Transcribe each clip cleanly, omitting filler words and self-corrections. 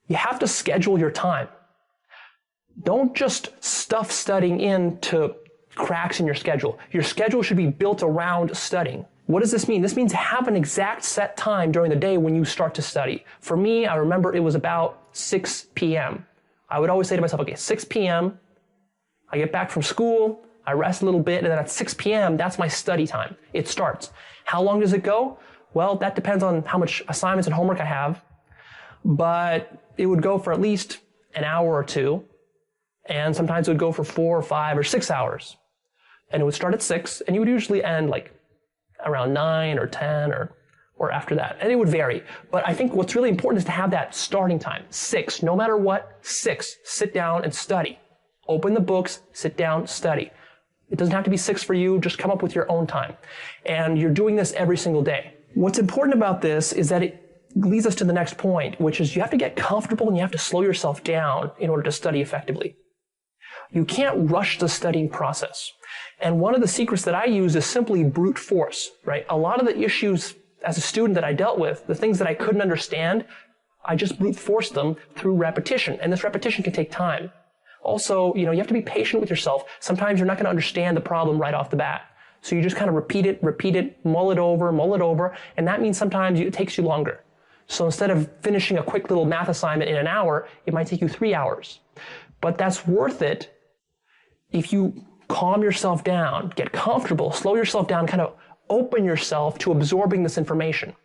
You have to schedule your time. Don't just stuff studying into cracks in your schedule. Your schedule should be built around studying. What does this mean? This means have an exact set time during the day when you start to study. For me, I remember it was about 6 p.m. I would always say to myself, okay, 6 p.m., I get back from school, I rest a little bit, and then at 6 p.m., that's my study time. It starts. How long does it go? Well, that depends on how much assignments and homework I have, but it would go for at least an hour or two, and sometimes it would go for 4 or 5 or 6 hours. And it would start at 6, and you would usually end like around 9 or 10 or after that. And it would vary. But I think what's really important is to have that starting time. 6, no matter what, 6, sit down and study. Open the books, sit down, study. It doesn't have to be 6 for you, just come up with your own time. And you're doing this every single day. What's important about this is that it leads us to the next point, which is you have to get comfortable and you have to slow yourself down in order to study effectively. You can't rush the studying process. And one of the secrets that I use is simply brute force, right? A lot of the issues as a student that I dealt with, the things that I couldn't understand, I just brute forced them through repetition. And this repetition can take time. Also, you have to be patient with yourself. Sometimes you're not going to understand the problem right off the bat. So you just kind of repeat it, mull it over, and that means sometimes it takes you longer. So instead of finishing a quick little math assignment in an hour, it might take you 3 hours. But that's worth it if you calm yourself down, get comfortable, slow yourself down, kind of open yourself to absorbing this information.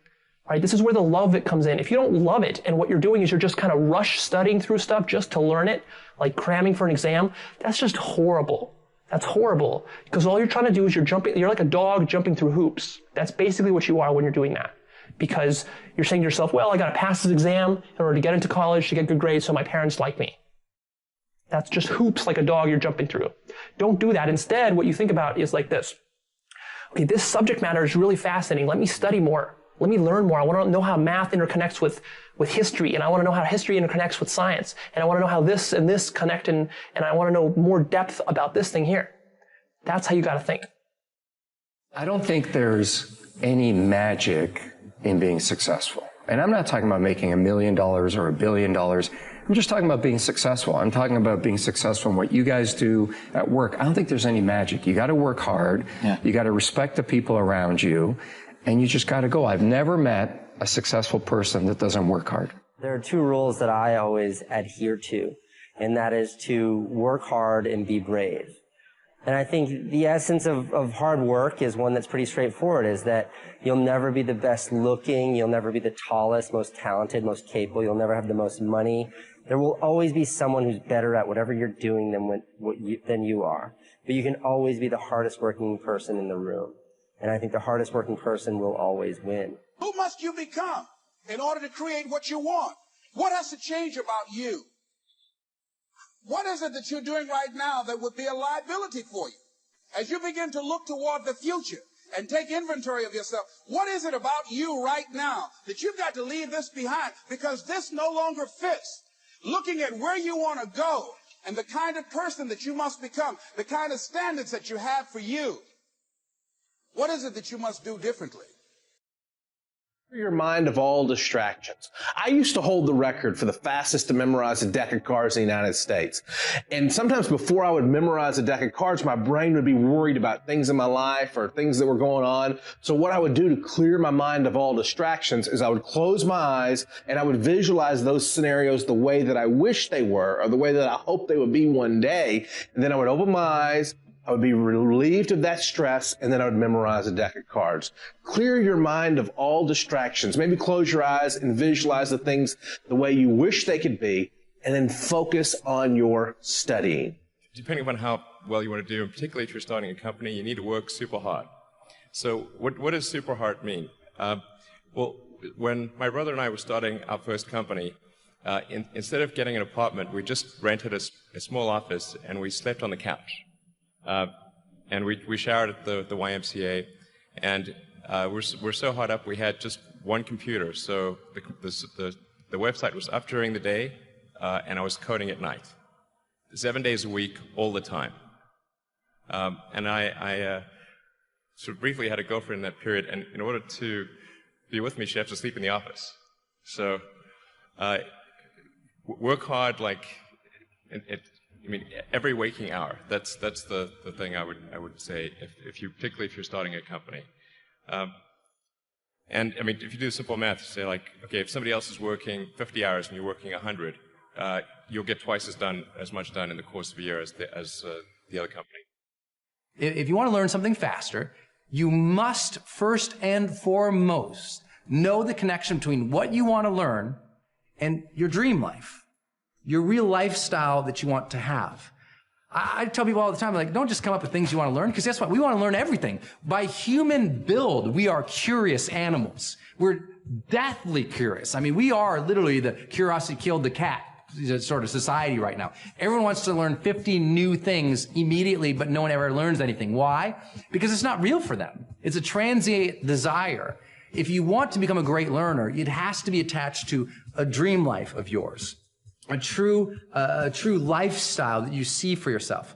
Right? This is where the love of it comes in. If you don't love it and what you're doing is you're just kind of rush studying through stuff just to learn it, like cramming for an exam, that's just horrible. That's horrible. Because all you're trying to do is you're like a dog jumping through hoops. That's basically what you are when you're doing that. Because you're saying to yourself, well, I got to pass this exam in order to get into college, to get good grades so my parents like me. That's just hoops like a dog you're jumping through. Don't do that. Instead, what you think about is like this. Okay, this subject matter is really fascinating. Let me study more. Let me learn more. I want to know how math interconnects with history, and I want to know how history interconnects with science, and I want to know how this and this connect, and I want to know more depth about this thing here. That's how you got to think. I don't think there's any magic in being successful. And I'm not talking about making $1 million or $1 billion. I'm just talking about being successful. I'm talking about being successful in what you guys do at work. I don't think there's any magic. You got to work hard. Yeah. You got to respect the people around you. And you just got to go. I've never met a successful person that doesn't work hard. There are 2 rules that I always adhere to, and that is to work hard and be brave. And I think the essence of hard work is one that's pretty straightforward, is that you'll never be the best looking, you'll never be the tallest, most talented, most capable, you'll never have the most money. There will always be someone who's better at whatever you're doing than you are. But you can always be the hardest working person in the room. And I think the hardest working person will always win. Who must you become in order to create what you want? What has to change about you? What is it that you're doing right now that would be a liability for you? As you begin to look toward the future and take inventory of yourself, what is it about you right now that you've got to leave this behind because this no longer fits? Looking at where you want to go and the kind of person that you must become, the kind of standards that you have for you. What is it that you must do differently? Your mind of all distractions. I used to hold the record for the fastest to memorize a deck of cards in the United States. And sometimes before I would memorize a deck of cards, my brain would be worried about things in my life or things that were going on. So what I would do to clear my mind of all distractions is I would close my eyes and I would visualize those scenarios the way that I wish they were or the way that I hope they would be one day. And then I would open my eyes, I would be relieved of that stress, and then I would memorize a deck of cards. Clear your mind of all distractions. Maybe close your eyes and visualize the things the way you wish they could be, and then focus on your studying. Depending on how well you want to do, and particularly if you're starting a company, you need to work super hard. So what does super hard mean? Well, when my brother and I were starting our first company, instead of getting an apartment, we just rented a small office, and we slept on the couch. And we showered at the YMCA, and we're so hot up we had just one computer. So the website was up during the day, and I was coding at night, 7 days a week, all the time. And I sort of briefly had a girlfriend in that period, and in order to be with me, she had to sleep in the office. So work hard like I mean, every waking hour. That's the thing I would say particularly if you're starting a company. And I mean, if you do simple math, say like, okay, if somebody else is working 50 hours and you're working 100, you'll get twice as much done in the course of a year as the other company. If you want to learn something faster, you must first and foremost know the connection between what you want to learn and your dream life, your real lifestyle that you want to have. I tell people all the time, like, don't just come up with things you want to learn, because guess what? We want to learn everything. By human build, we are curious animals. We're deathly curious. I mean, we are literally the curiosity killed the cat sort of society right now. Everyone wants to learn 50 new things immediately, but no one ever learns anything. Why? Because it's not real for them. It's a transient desire. If you want to become a great learner, it has to be attached to a dream life of yours. A true lifestyle that you see for yourself.